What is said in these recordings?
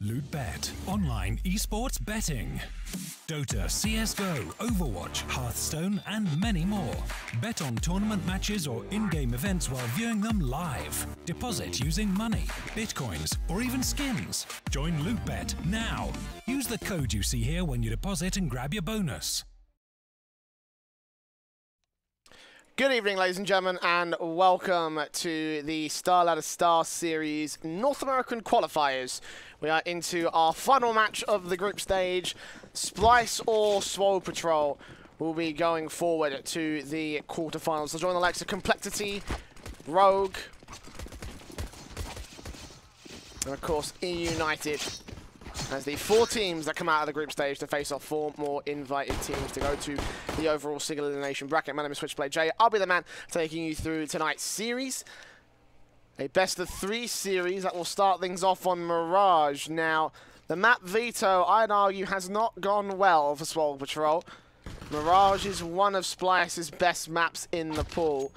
LootBet, online esports betting. Dota, CSGO, Overwatch, Hearthstone, and many more. Bet on tournament matches or in-game events while viewing them live. Deposit using money, bitcoins, or even skins. Join LootBet now. Use the code you see here when you deposit and grab your bonus. Good evening, ladies and gentlemen, and welcome to the StarSeries North American Qualifiers. We are into our final match of the group stage. Splyce or Swole Patrol will be going forward to the quarterfinals. So join the likes of Complexity, Rogue, and of course E United as the 4 teams that come out of the group stage to face off 4 more invited teams to go to the overall single elimination bracket. My name is Switchblade Jay. I'll be the man taking you through tonight's series. A best of 3 series that will start things off on Mirage. Now, the map veto, I'd argue, has not gone well for Swole Patrol. Mirage is one of Splyce's best maps in the pool.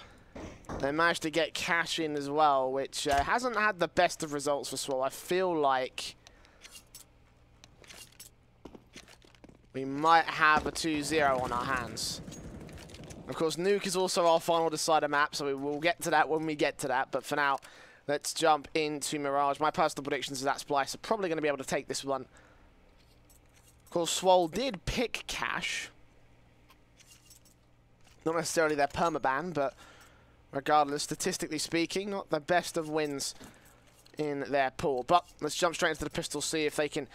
They managed to get cash in as well, which hasn't had the best of results for Swole. I feel like we might have a 2-0 on our hands. Of course, Nuke is also our final decider map, so we will get to that when we get to that. But for now, let's jump into Mirage. My personal predictions is that Splyce are probably going to be able to take this one. Of course, Swole did pick cash. Not necessarily their permaban, but regardless, statistically speaking, not the best of wins in their pool. But let's jump straight into the pistol, see if they can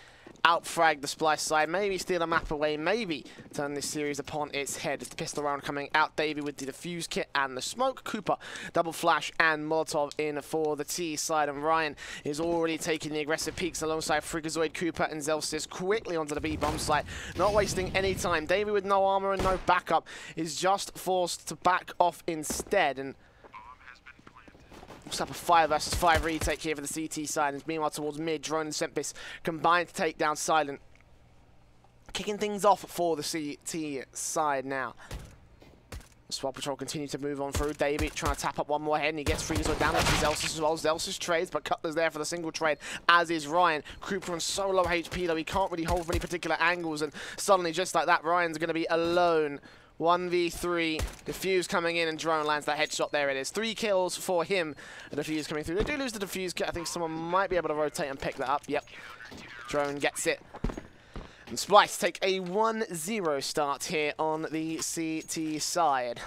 outfrag the Splyce side, maybe steal a map away, maybe turn this series upon its head. As the pistol round coming out, Davey with the defuse kit and the smoke, Cooper, double flash and Molotov in for the T side, and Ryan is already taking the aggressive peeks alongside Freakazoid, Cooper and Zelsis quickly onto the B bomb site, not wasting any time. Davey with no armor and no backup is just forced to back off instead, and up a 5 versus 5 retake here for the CT side. And meanwhile, towards mid, Drone and Sempis combined to take down Silent. Kicking things off for the CT side now. Swole Patrol continue to move on through. Davey trying to tap up one more head, and he gets Freakazoid down to Zelsis as well. Zelsis trades, but Cutler's there for the single trade, as is Ryan. Cooper on so low HP, though he can't really hold for any particular angles, and suddenly, just like that, Ryan's going to be alone. 1v3, defuse coming in, and Drone lands that headshot. There it is. 3 kills for him. The defuse coming through. They do lose the defuse kit. I think someone might be able to rotate and pick that up. Yep. Drone gets it. And Splyce take a 1-0 start here on the CT side.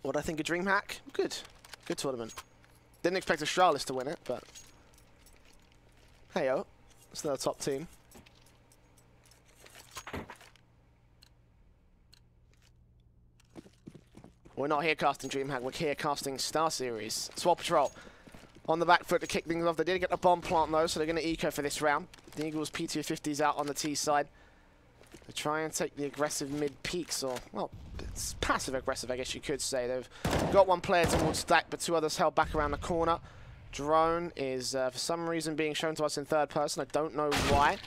What I think of DreamHack? Good. Good tournament. Didn't expect Astralis to win it, but hey-oh. It's their top team. We're not here casting DreamHack, we're here casting StarSeries. Swole Patrol on the back foot to kick things off. They did get the bomb plant though, so they're going to eco for this round. The Eagles P250s out on the T side. They try and take the aggressive mid peaks, or, well, it's passive aggressive, I guess you could say. They've got 1 player towards stack, but 2 others held back around the corner. Drone is, for some reason, being shown to us in 3rd person. I don't know why.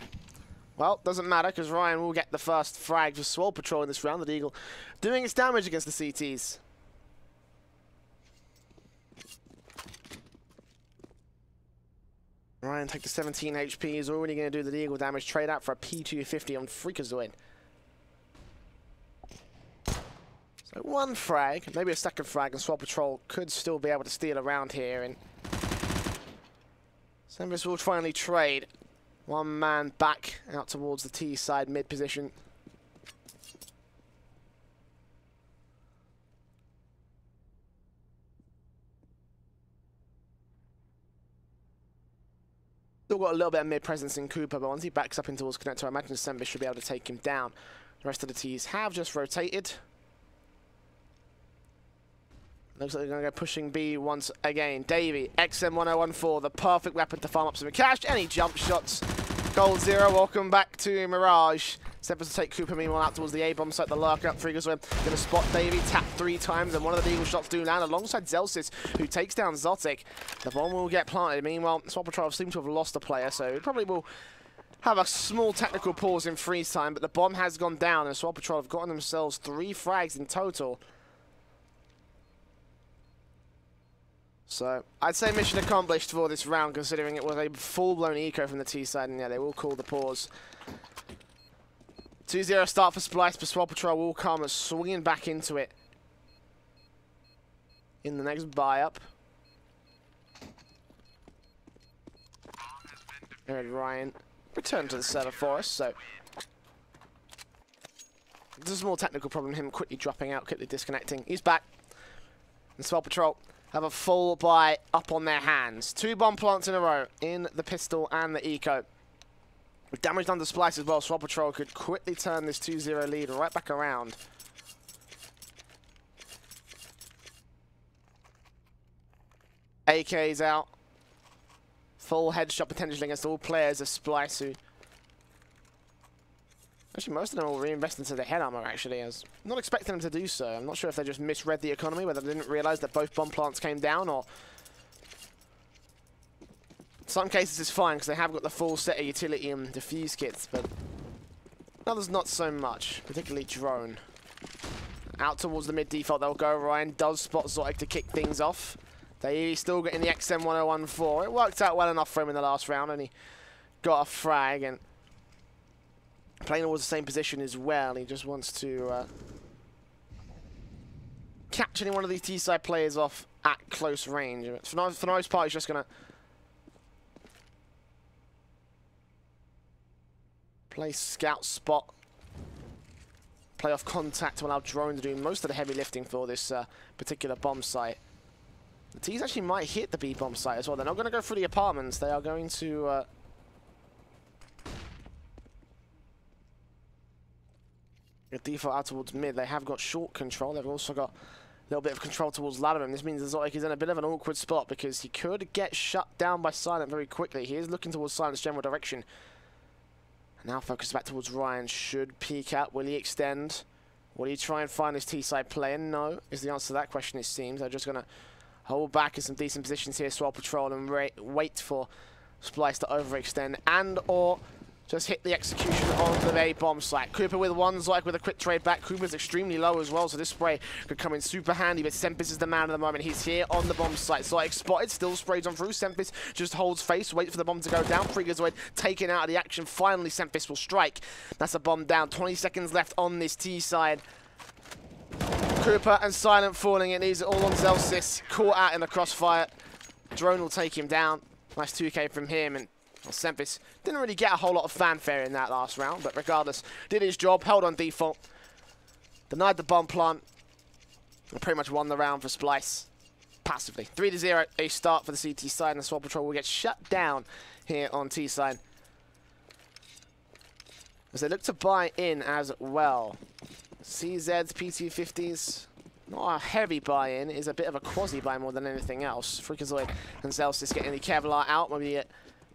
Well, doesn't matter, because Ryan will get the first frag for Swole Patrol in this round. The Eagle doing its damage against the CTs. Ryan take the 17 HP, is already going to do the Eagle damage. Trade out for a P250 on Freakazoid. So 1 frag, maybe a 2nd frag, and Swole Patrol could still be able to steal around here. And Sembus will finally trade. 1 man back out towards the T side mid position. Still got a little bit of mid presence in Cooper, but once he backs up in towards Connector, I imagine Sembus should be able to take him down. The rest of the T's have just rotated. Looks like they're going to go pushing B once again. Davey, XM1014, the perfect weapon to farm up some cash. Any jump shots. Gold 0, welcome back to Mirage. Sempers to take Cooper meanwhile out towards the A-bomb site. The lurk up. Freakazoid going to spot Davey, tap 3 times, and one of the Eagle shots do land alongside Zelsis, who takes down Zotic. The bomb will get planted. Meanwhile, Swole Patrol seem to have lost a player, so it probably will have a small technical pause in freeze time, but the bomb has gone down, and Swole Patrol have gotten themselves 3 frags in total. So, I'd say mission accomplished for this round, considering it was a full-blown eco from the T side, and yeah, they will call the pause. 2-0 start for Splyce, but Swole Patrol will come swinging back into it in the next buy-up. And Ryan returned to the server for us, so there's a small technical problem, him quickly dropping out, quickly disconnecting. He's back. And Swole Patrol have a full buy up on their hands. 2 bomb plants in a row in the pistol and the eco. With damage done to Splyce as well, Swole Patrol could quickly turn this 2-0 lead right back around. AK's out. Full headshot potential against all players of Splyce, who... Actually, most of them will reinvest into the head armor, actually. I was not expecting them to do so. I'm not sure if they just misread the economy, whether they didn't realize that both bomb plants came down, or... In some cases, it's fine, because they have got the full set of utility and defuse kits, but... others not so much, particularly drone. Out towards the mid-default, they'll go. Ryan does spot Zotic to kick things off. They still getting the XM1014. It worked out well enough for him in the last round, and he got a frag, and playing towards the same position as well. He just wants to catch any one of these T-side players off at close range. For the most part, he's just going to play scout spot, play off contact to allow drone to do most of the heavy lifting for this particular bomb site. The T's actually might hit the B bomb site as well. They're not going to go through the apartments. They are going to default out towards mid. They have got short control. They've also got a little bit of control towards ladder. And this means Zotic is in a bit of an awkward spot because he could get shut down by Silent very quickly. He is looking towards Silent's general direction. And now focus back towards Ryan. Should peek out. Will he extend? Will he try and find his T-side player? No, is the answer to that question, it seems. They're just going to hold back in some decent positions here, Swole Patrol, and wait for Splyce to overextend and or just hit the execution on the A bomb site. Cooper with one, Zotic with a quick trade back. Cooper's extremely low as well, so this spray could come in super handy, but Sempis is the man at the moment. He's here on the bomb site. Zotic spotted, still sprays on through. Sempis just holds face, waits for the bomb to go down. Freakazoid taken out of the action. Finally, Sempis will strike. That's a bomb down. 20 seconds left on this T side. Cooper and Silent falling. It needs it all on Zelsis. Caught out in the crossfire. Drone will take him down. Nice 2K from him. And Sempis didn't really get a whole lot of fanfare in that last round, but regardless, did his job, held on default, denied the bomb plant, and pretty much won the round for Splyce passively. 3-0, a start for the CT side, and the Swole Patrol will get shut down here on T side as they look to buy in as well. CZ's PT50s, not a heavy buy-in, is a bit of a quasi-buy more than anything else. Freakazoid and Zelsis getting the Kevlar out, maybe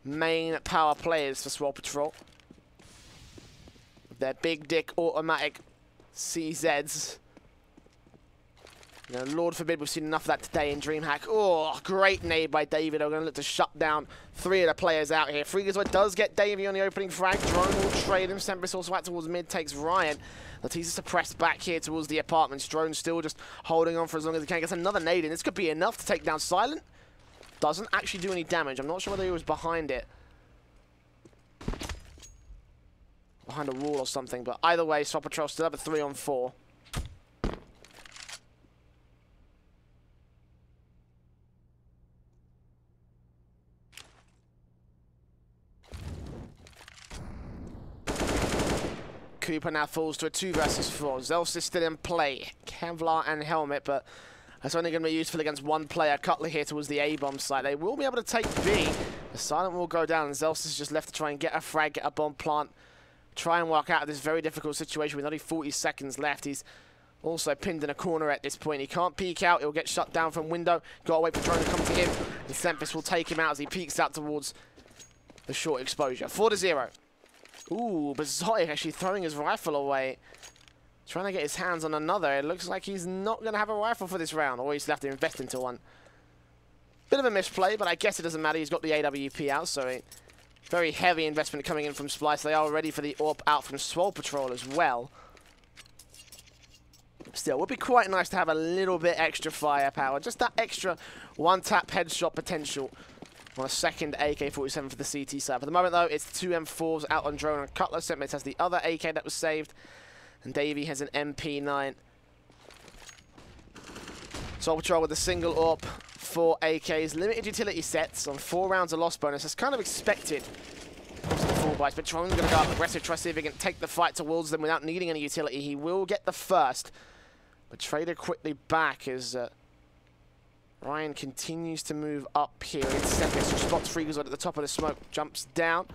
main power players for Swole Patrol. Their big dick automatic CZs. You know, Lord forbid we've seen enough of that today in DreamHack. Oh, great nade by David. We're going to look to shut down 3 of the players out here. Freakazoid does get Davey on the opening frag. Drone will trade him. Sempris also out towards mid, takes Ryan. Latiza suppressed back here towards the apartments. Drone still just holding on for as long as he can. Gets another nade in. This could be enough to take down Silent. Doesn't actually do any damage. I'm not sure whether he was behind it. Behind a wall or something. But either way, Swole Patrol still have a 3-on-4. Cooper now falls to a 2 versus 4. Zelsis still in play. Kevlar and Helmet, but that's only going to be useful against one player. Cutler here towards the A-bomb site. They will be able to take B. The Silent will go down, and Zelsis is just left to try and get a frag, get a bomb plant, try and walk out of this very difficult situation with only 40 seconds left. He's also pinned in a corner at this point. He can't peek out. He'll get shut down from window. Got to wait for drone to come to him. And Sempis will take him out as he peeks out towards the short exposure. 4-0. Ooh, but Zotic actually throwing his rifle away. Trying to get his hands on another. It looks like he's not going to have a rifle for this round, or he's going to have to invest into one. Bit of a misplay, but I guess it doesn't matter. He's got the AWP out, so a very heavy investment coming in from Splyce. They are ready for the AWP out from Swole Patrol as well. Still, it would be quite nice to have a little bit extra firepower. Just that extra one-tap headshot potential on a second AK-47 for the CT side. For the moment, though, it's 2 M4s out on drone and Cutler. Sentmits has the other AK that was saved. And Davey has an MP9. Swole Patrol with a single AWP, 4 AKs. Limited utility sets on 4 rounds of loss bonus. That's kind of expected. Full buys, but Tron's going to go up aggressive, try to see if he can take the fight towards them without needing any utility. He will get the first. But Trader quickly back as Ryan continues to move up here in Sentmits, who spots Freakazoid at the top of the smoke, jumps down.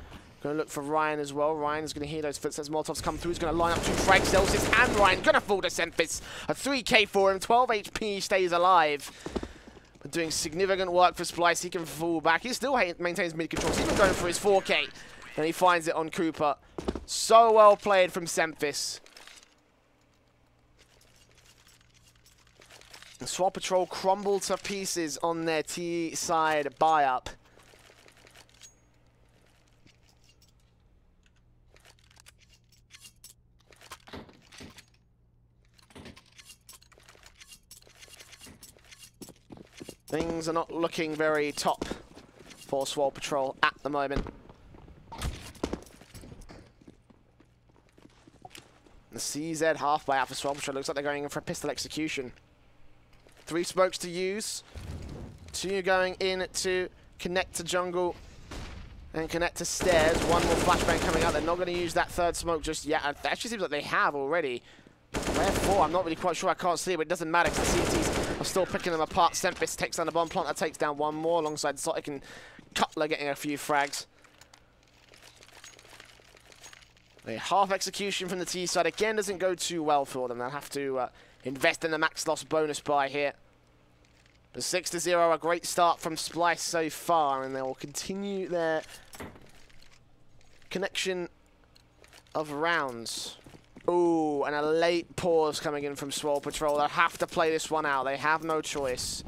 Going to look for Ryan as well. Ryan is going to hear those footsteps. Molotovs come through. He's going to line up 2 frags. Celsius and Ryan going to fall to Sentmits. A 3K for him. 12 HP, stays alive. But doing significant work for Splyce. He can fall back. He still maintains mid-control. He's even going for his 4K. And he finds it on Cooper. So well played from Sentmits. And Swole Patrol crumble to pieces on their T-side buy-up. Things are not looking very top for Swole Patrol at the moment. The CZ half buy out for Swole Patrol. Looks like they're going in for a pistol execution. 3 smokes to use. 2 going in to connect to jungle and connect to stairs. 1 more flashbang coming out. They're not going to use that 3rd smoke just yet. It actually seems like they have already. Where for? I'm not really quite sure. I can't see it, but it doesn't matter because the CTs are still picking them apart. Sentmits takes down the bomb plant. That takes down 1 more alongside Zotic and Cutler getting a few frags. A half execution from the T side again doesn't go too well for them. They'll have to invest in the max loss bonus buy here. But 6-0, a great start from Splyce so far, and they will continue their connection of rounds. Ooh, and a late pause coming in from Swole Patrol. They'll have to play this one out. They have no choice.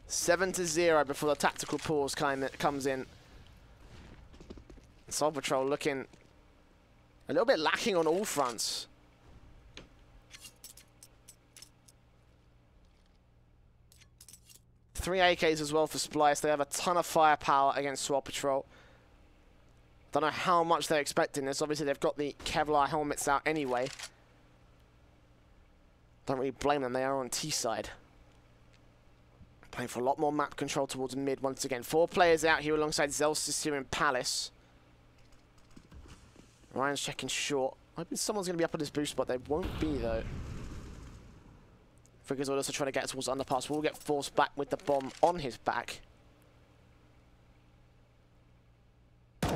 7-0 before the tactical pause comes in. Swole Patrol looking a little bit lacking on all fronts. Three AKs as well for Splyce. They have a ton of firepower against Swole Patrol. Don't know how much they're expecting this. Obviously, they've got the Kevlar helmets out anyway. Don't really blame them. They are on T side. Playing for a lot more map control towards mid once again. 4 players out here alongside Zelsis here in Palace. Ryan's checking short. Hoping someone's going to be up on his boost spot. They won't be, though. Freakazoid also trying to get towards the underpass. Will get forced back with the bomb on his back.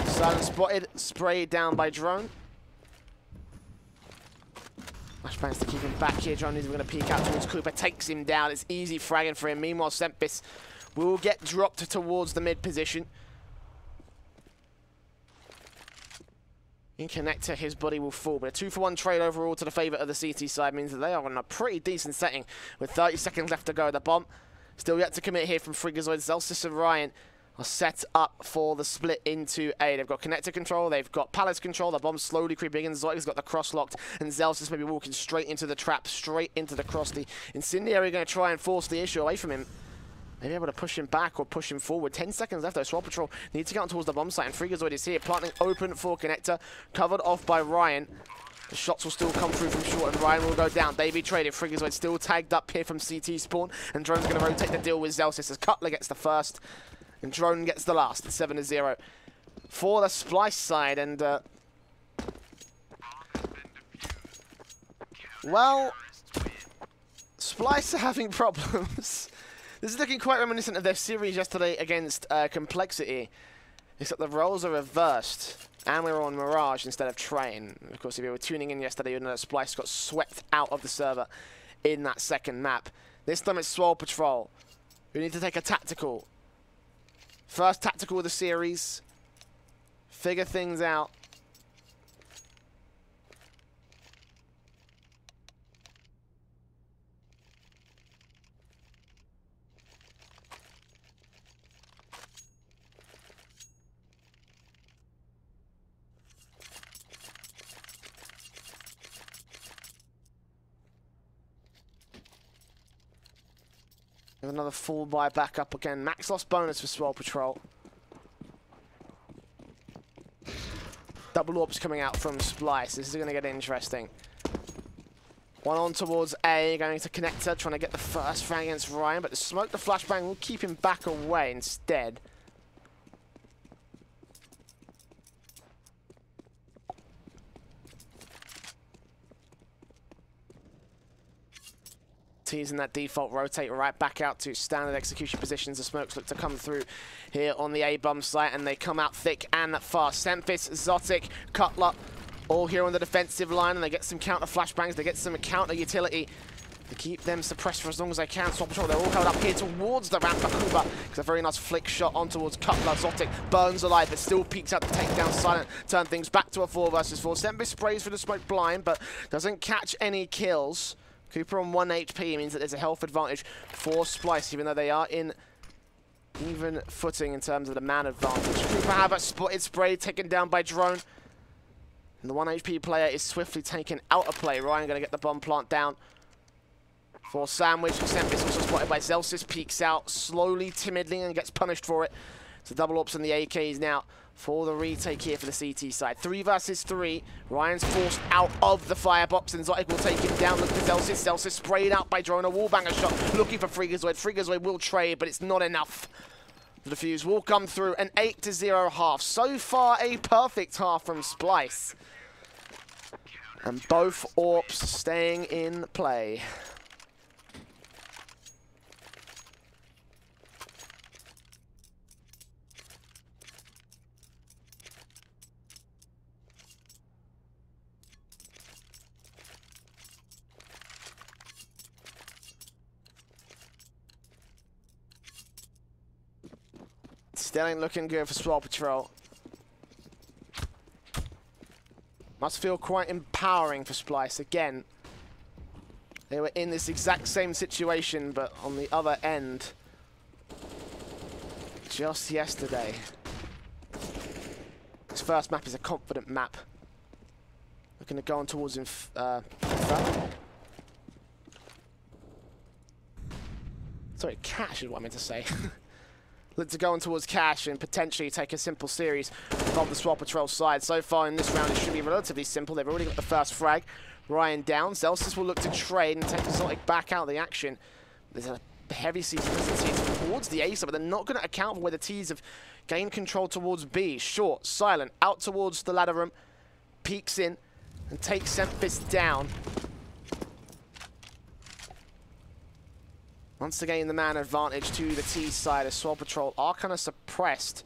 Silent spotted, sprayed down by drone. Flashbangs to keep him back here. Drone is going to peek out towards Cooper. Takes him down. It's easy fragging for him. Meanwhile, Sentmits will get dropped towards the mid position. In connector, his body will fall. But a 2-for-1 trade overall to the favour of the CT side means that they are in a pretty decent setting with 30 seconds left to go. The bomb still yet to commit here from Freakazoid. Zelsis and Ryan are set up for the split into A. They've got connector control, they've got palace control, the bomb's slowly creeping in, Zoic's got the cross locked, and Zelsis maybe walking straight into the trap, straight into the cross. The Incendiary going to try and force the issue away from him. Maybe able to push him back or push him forward. 10 seconds left though. Swole Patrol needs to get on towards the bomb site, and Freakazoid is here, planting open for connector, covered off by Ryan. The shots will still come through from short, and Ryan will go down. They be traded. Freakazoid still tagged up here from CT spawn, and Drone's going to rotate the deal with Zelsis as Cutler gets the first. And Drone gets the last, 7-0 for the Splyce side. And, well, Splyce are having problems. This is looking quite reminiscent of their series yesterday against Complexity, except the roles are reversed. And we're on Mirage instead of Train. Of course, if you were tuning in yesterday, you'd know that Splyce got swept out of the server in that second map. This time it's Swole Patrol, who need to take a tactical. First tactical of the series. Figure things out. Another full buy back up again. Max loss bonus for Swole Patrol. Double orbs coming out from Splyce. This is going to get interesting. One on towards A, going to connector, trying to get the first frag against Ryan, but the smoke, the flashbang will keep him back away instead. Teasing that default rotate right back out to standard execution positions. The smokes look to come through here on the A-bomb site, and they come out thick and fast. Semphis, Zotic, Cutler, all here on the defensive line, and they get some counter flashbangs, they get some counter utility to keep them suppressed for as long as they can. Swole Patrol, they're all held up here towards the ramp. Kuba, it's a very nice flick shot on towards Cutler. Zotic burns alive, but still peeks out to take down Silent, turn things back to a 4 versus 4. Semphis sprays for the smoke blind, but doesn't catch any kills. Cooper on 1 HP means that there's a health advantage for Splyce, even though they are in even footing in terms of the man advantage. Cooper have a spotted spray taken down by drone. And the 1 HP player is swiftly taken out of play. Ryan going to get the bomb plant down for Sandwich. Semphis also spotted by Zelsis, peeks out slowly, timidly, and gets punished for it. So double ops on the AKs now for the retake here for the CT side. 3 versus 3. Ryan's forced out of the firebox, and Zotic will take him down. Look for Zelsis. Zelsis sprayed out by drone. A wallbanger shot looking for Freakazoid. Freakazoid will trade, but it's not enough. The defuse will come through. An 8-0 half. So far, a perfect half from Splyce. And both AWPs staying in play. Still ain't looking good for Swole Patrol. Must feel quite empowering for Splyce. Again, they were in this exact same situation, but on the other end just yesterday. This first map is a confident map. Looking to go on towards sorry, Cash is what I meant to say. Look to go on towards Cash and potentially take a simple series from the Swole Patrol side. So far in this round, it should be relatively simple. They've already got the first frag. Ryan down. Zelsis will look to trade and take Exotic back out of the action. There's a heavy season towards the A side, but they're not going to account for where the T's have gained control towards B. Short, Silent, out towards the ladder room. Peeks in and takes Semphis down. Once again, the man advantage to the T side as Swole Patrol are kind of suppressed.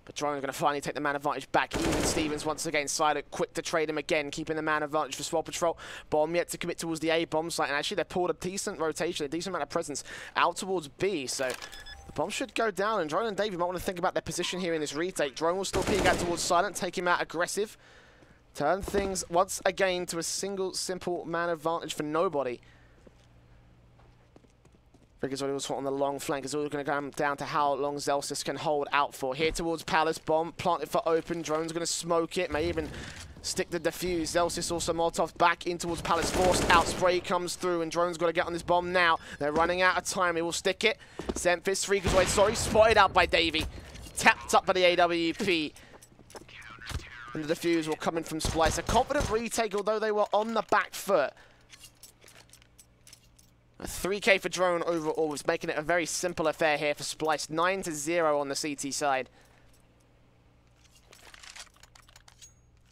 But Drone's going to finally take the man advantage back. Even Stevens once again, Silent, quick to trade him again, keeping the man advantage for Swole Patrol. Bomb yet to commit towards the A bomb site. And actually, they pulled a decent rotation, a decent amount of presence out towards B. So the bomb should go down. And Drone and Davey might want to think about their position here in this retake. Drone will still peek out towards Silent, take him out aggressive. Turn things once again to a single, simple man advantage for nobody. Freakazoid was on the long flank. It's all going to come down to how long Zelsis can hold out for. Here towards Palace, bomb planted for open. Drone's going to smoke it, may even stick the defuse. Zelsis also Molotov back in towards Palace. Forced out, spray comes through, and Drone's got to get on this bomb now. They're running out of time. He will stick it. Semphis, Freakazoid, sorry, spotted out by Davey. Tapped up by the AWP. And the defuse will come in from Splyce. A confident retake, although they were on the back foot. A 3K for Drone overall was making it a very simple affair here for Splyce. 9-0 on the CT side.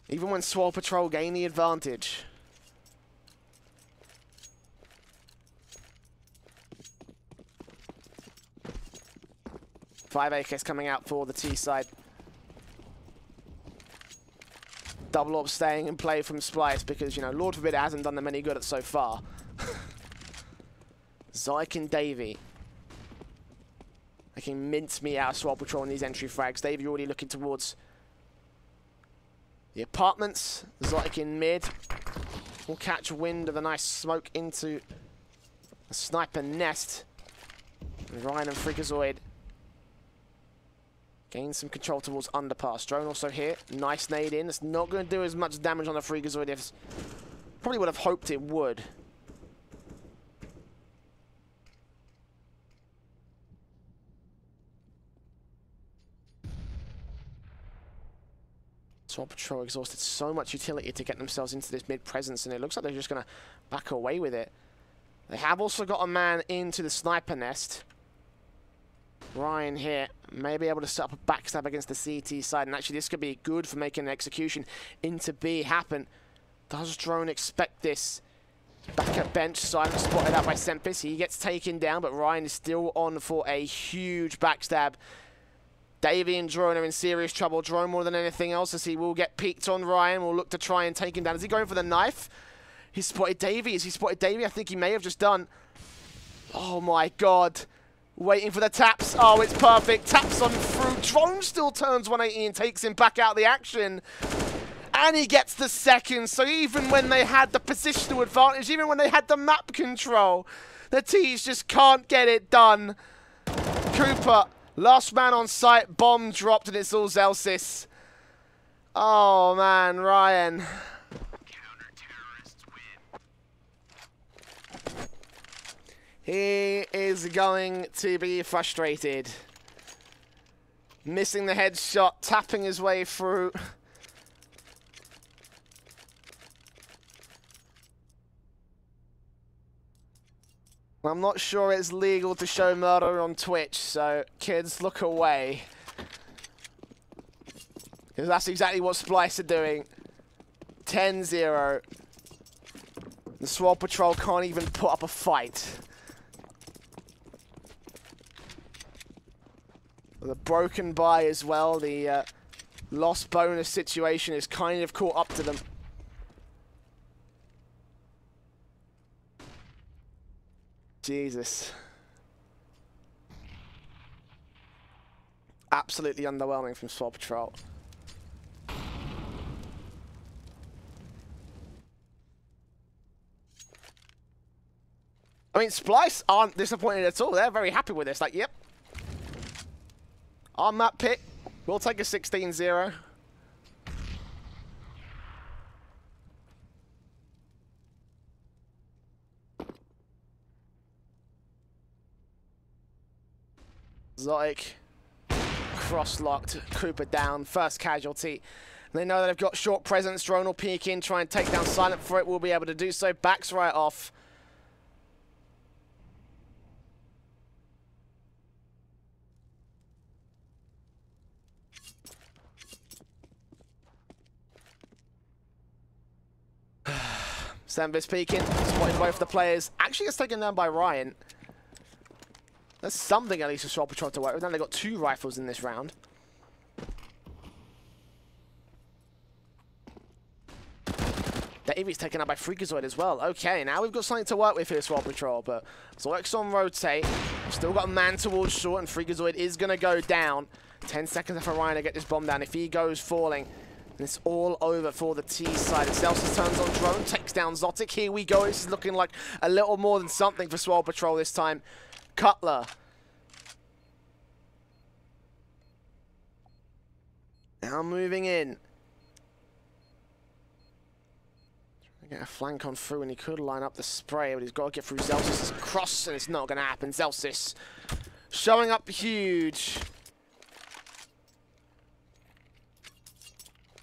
Even when Swole Patrol gained the advantage. Five AKs coming out for the T side. Double AWP staying in play from Splyce because, you know, Lord forbid it hasn't done them any good so far. Zyke and Davey making mincemeat out of Swole Patrol in these entry frags. Davey already looking towards the apartments. Zyke in mid will catch wind of a nice smoke into a sniper nest. And Ryan and Freakazoid gain some control towards underpass. Drone also here. Nice nade in. It's not going to do as much damage on the Freakazoid as probably would have hoped it would. Swole Patrol exhausted so much utility to get themselves into this mid-presence, and it looks like they're just going to back away with it. They have also got a man into the sniper nest. Ryan here may be able to set up a backstab against the CT side, and actually this could be good for making an execution into B happen. Does Drone expect this? Back at bench, Silent spotted out by Sempis. He gets taken down, but Ryan is still on for a huge backstab. Davey and Drone are in serious trouble. Drone more than anything else, as he will get peeked on Ryan. Will look to try and take him down. Is he going for the knife? He spotted Davey. Is he spotted Davey? I think he may have just done. Oh my god. Waiting for the taps. Oh, it's perfect. Taps on through. Drone still turns 180 and takes him back out of the action. And he gets the second. So even when they had the positional advantage, even when they had the map control, the T's just can't get it done. Cooper, last man on site, bomb dropped, and it's all Zelsis. Oh man, Ryan. He is going to be frustrated. Missing the headshot, tapping his way through. I'm not sure it's legal to show murder on Twitch, so kids, look away. Because that's exactly what Splyce are doing. 10-0. The Swole Patrol can't even put up a fight. The broken buy as well, the lost bonus situation is kind of caught up to them. Jesus. Absolutely underwhelming from Swole Patrol. I mean, Splyce aren't disappointed at all. They're very happy with this. Like, yep. On that pick, we'll take a 16-0. Zotic cross-locked, Cooper down, first casualty. They know that they've got short presence. Drone will peek in, try and take down Silent for it. We'll be able to do so. Backs right off. Sambis peeking, spotted both the players. Actually gets taken down by Ryan. That's something at least for Swole Patrol to work with. Now they've got 2 rifles in this round. Davey's taken out by Freakazoid as well. Okay, now we've got something to work with here, Swole Patrol. But Zoic's on rotate. We've still got a man towards short, and Freakazoid is going to go down. 10 seconds for Ryan to get this bomb down. If he goes falling, and it's all over for the T side. Celsius turns on Drone, takes down Zotic. Here we go. This is looking like a little more than something for Swole Patrol this time. Cutler. Now moving in. Trying to get a flank on through, and he could line up the spray, but he's got to get through Zelsis' cross, and it's not going to happen. Zelsis showing up huge.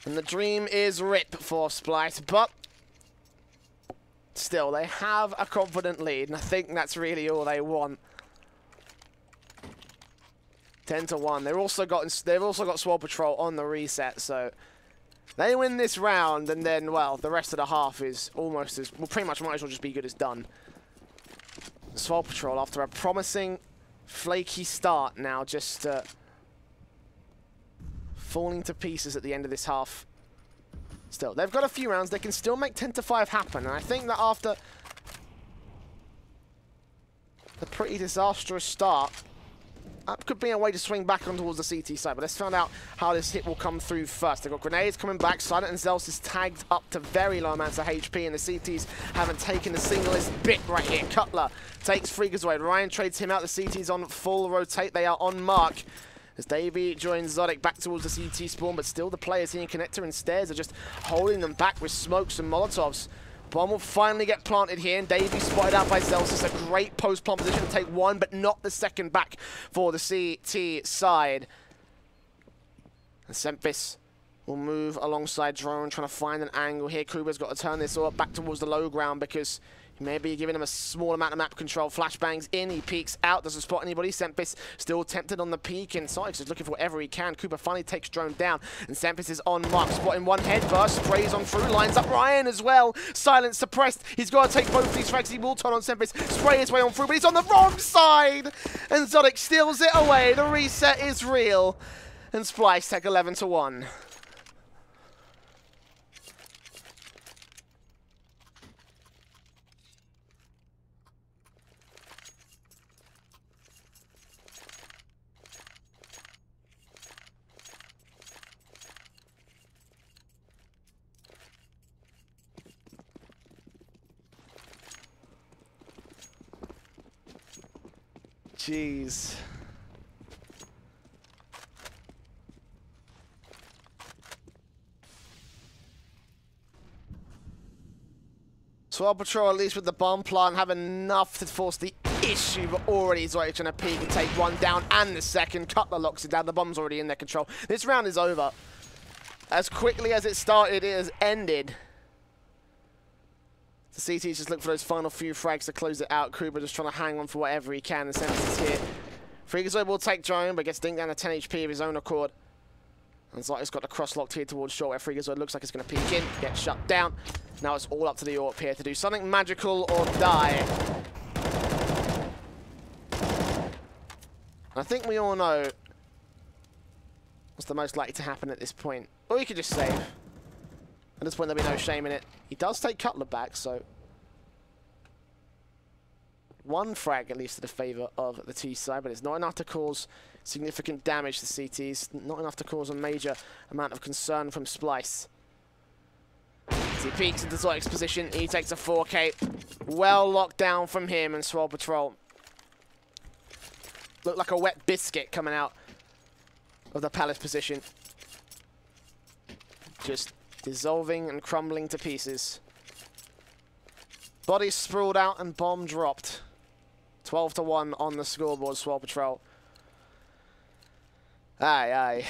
And the dream is rip for Splyce, but still, they have a confident lead, and I think that's really all they want. 10-1. They've also got Swole Patrol on the reset, so they win this round, and then, well, the rest of the half is almost as, well, pretty much might as well just be good as done. Swole Patrol, after a promising, flaky start, now just falling to pieces at the end of this half. Still, they've got a few rounds. They can still make 10-5 happen, and I think that after the pretty disastrous start, that could be a way to swing back on towards the CT side, but let's find out how this hit will come through first. They've got grenades coming back. Silent and Zels is tagged up to very low amounts of HP, and the CTs haven't taken the singlest bit right here. Cutler takes Freakazoid. Ryan trades him out. The CTs on full rotate. They are on mark. As Davey joins Zotic back towards the CT spawn, but still the players here in Connector and Stairs are just holding them back with smokes and Molotovs. Bomb will finally get planted here, and Davey spotted out by Zelsis. A great post-plant position to take one, but not the second back for the CT side. And Sempis will move alongside Drone, trying to find an angle here. Kuba's got to turn this all back towards the low ground because he may be giving him a small amount of map control. Flashbangs in, he peeks out, doesn't spot anybody. Sempis still tempted on the peak, and Sykes is looking for whatever he can. Kuba finally takes Drone down, and Sempis is on mark, spotting one head burst, sprays on through, lines up Ryan as well. Silence suppressed, he's got to take both these frags. He will turn on Sempis, spray his way on through, but he's on the wrong side, and Zodic steals it away. The reset is real, and Splyce take 11-1. Jeez. Swole Patrol, at least with the bomb plant, have enough to force the issue, but already he's trying to peek and take one down, and the second. Cutler locks it down. The bomb's already in their control. This round is over. As quickly as it started, it has ended. The CTs just look for those final few frags to close it out. Kuba just trying to hang on for whatever he can. And Sempis is here. Freakazoid will take Drone, but gets dinked down to 10 HP of his own accord. And Zot's got the cross locked here towards short, where Freakazoid looks like it's going to peek in, get shut down. Now it's all up to the AWP here to do something magical or die. I think we all know what's the most likely to happen at this point. Or you could just save. At this point, there'll be no shame in it. He does take Cutler back, so one frag at least to the favour of the T side, but it's not enough to cause significant damage to CTs. Not enough to cause a major amount of concern from Splyce. As he peeks into Zoic's position, he takes a 4K. Well locked down from him and Swole Patrol. Looked like a wet biscuit coming out of the Palace position. Just dissolving and crumbling to pieces. Bodies sprawled out and bomb dropped. 12-1 on the scoreboard, Swole Patrol. Aye, aye.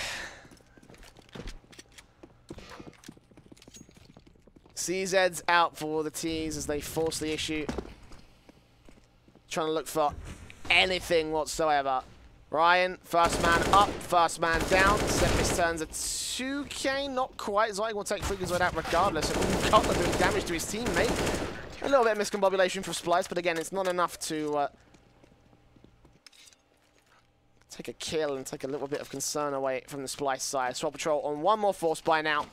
CZ's out for the T's as they force the issue. Trying to look for anything whatsoever. Ryan, first man up, first man down. Sempis turns a 2K, not quite. Zoic will take Freakazoid out regardless. Cutler doing damage to his teammate. A little bit of miscombobulation from Splyce, but again, it's not enough to take a kill and take a little bit of concern away from the Splyce side. Swole Patrol on one more force by now.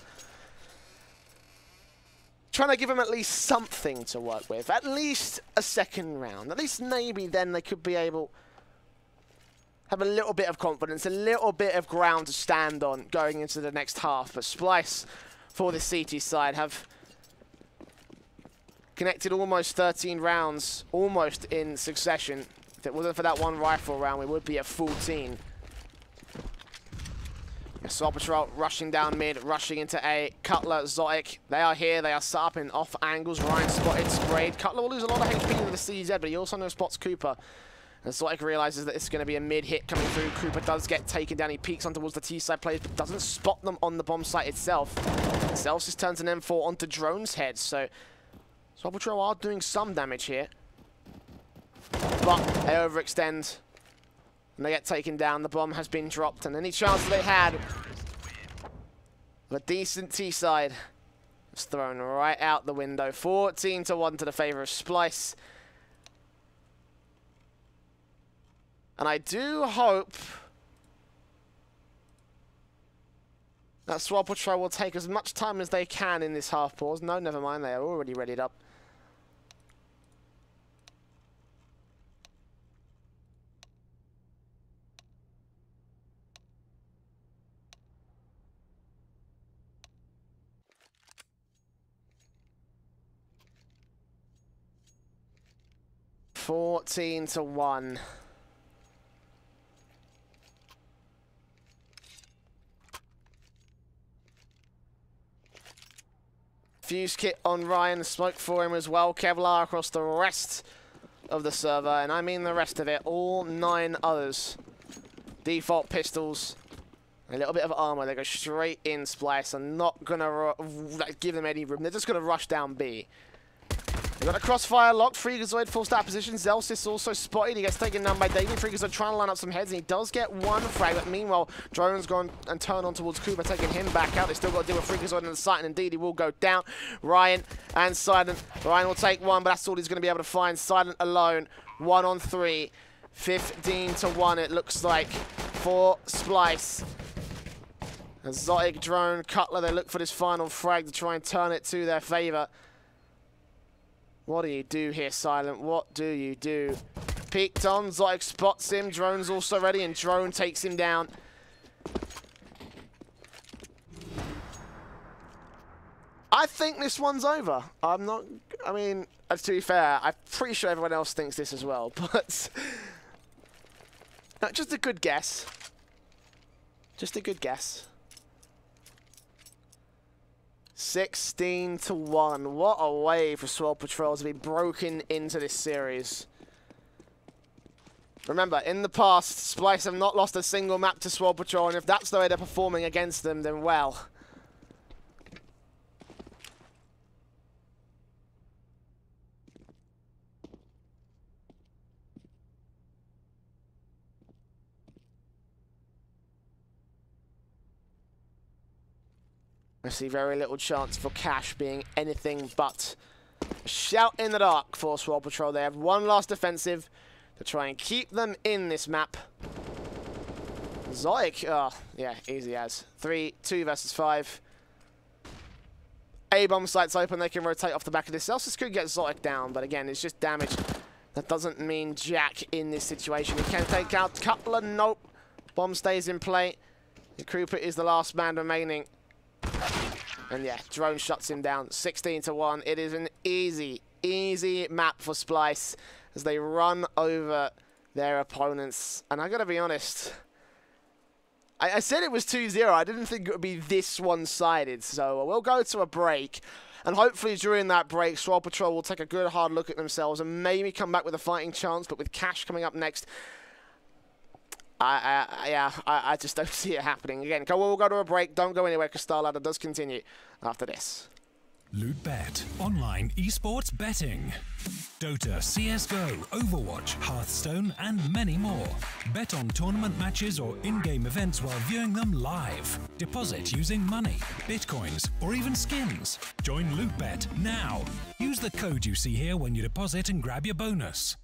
Trying to give him at least something to work with. At least a second round. At least maybe then they could be able have a little bit of confidence, a little bit of ground to stand on going into the next half. But Splyce, for the CT side, have connected almost 13 rounds, almost in succession. If it wasn't for that one rifle round, we would be at 14. Swole Patrol rushing down mid, rushing into A. Cutler, Zotic, they are here. They are set up in off angles. Ryan spotted, sprayed. Cutler will lose a lot of HP with the CZ, but he also knows spots Cooper. And Zotic realizes that it's going to be a mid hit coming through. Cooper does get taken down. He peeks on towards the T-side players, but doesn't spot them on the bomb site itself. Celsius turns an M4 onto Drone's head, so Swole Patrol are doing some damage here. But they overextend. And they get taken down. The bomb has been dropped. And any chance they had of a decent T-side was thrown right out the window. 14-1 to the favour of Splyce. And I do hope that Swole Patrol will take as much time as they can in this half pause. No, never mind. They are already readied up. (14-1). Fuse kit on Ryan, smoke for him as well. Kevlar across the rest of the server, and I mean the rest of it, all 9 others. Default pistols, A little bit of armor. They go straight in Splyce. I'm not going to give them any room. They're just going to rush down B. They've got a crossfire locked. Freakazoid full start position. Zelsis also spotted. He gets taken down by Davey. Freakazoid trying to line up some heads, and he does get one frag. But meanwhile, Drone's gone and turned on towards Cooper, taking him back out. They still got to deal with Freakazoid in the site, and indeed he will go down. Ryan and Silent. Ryan will take one, but that's all he's going to be able to find. Silent alone. 1 on 3. 15-1 it looks like for Splyce. Exotic Drone, Cutler, they look for this final frag to try and turn it to their favor. What do you do here, Silent? What do you do? Peeked on, Zotic spots him. Drone's also ready, and Drone takes him down. I think this one's over. I mean, to be fair, I'm pretty sure everyone else thinks this as well, but just a good guess. Just a good guess. 16-1. What a way for Swole Patrol to be broken into this series. Remember, in the past, Splyce have not lost a single map to Swole Patrol, and if that's the way they're performing against them, then well. I see very little chance for Cash being anything but a shout in the dark for Swole Patrol. They have one last defensive to try and keep them in this map. Zoic, oh, yeah, easy as. 3, 2 versus 5. A-bomb sites open, they can rotate off the back of this. Celsius could get Zoic down, but again, it's just damage. That doesn't mean jack in this situation. He can take out Cutler, nope. Bomb stays in play. The Cooper is the last man remaining. And yeah, Drone shuts him down. 16-1. It is an easy map for Splyce as they run over their opponents. And I gotta be honest, I said it was 2-0. I didn't think it would be this one-sided. So we'll go to a break. And hopefully during that break, Swole Patrol will take a good hard look at themselves and maybe come back with a fighting chance. But with Cash coming up next, I just don't see it happening. Again, we'll go to a break. Don't go anywhere because Star Ladder does continue after this. LootBet, online esports betting. Dota, CSGO, Overwatch, Hearthstone, and many more. Bet on tournament matches or in-game events while viewing them live. Deposit using money, bitcoins, or even skins. Join LootBet now. Use the code you see here when you deposit and grab your bonus.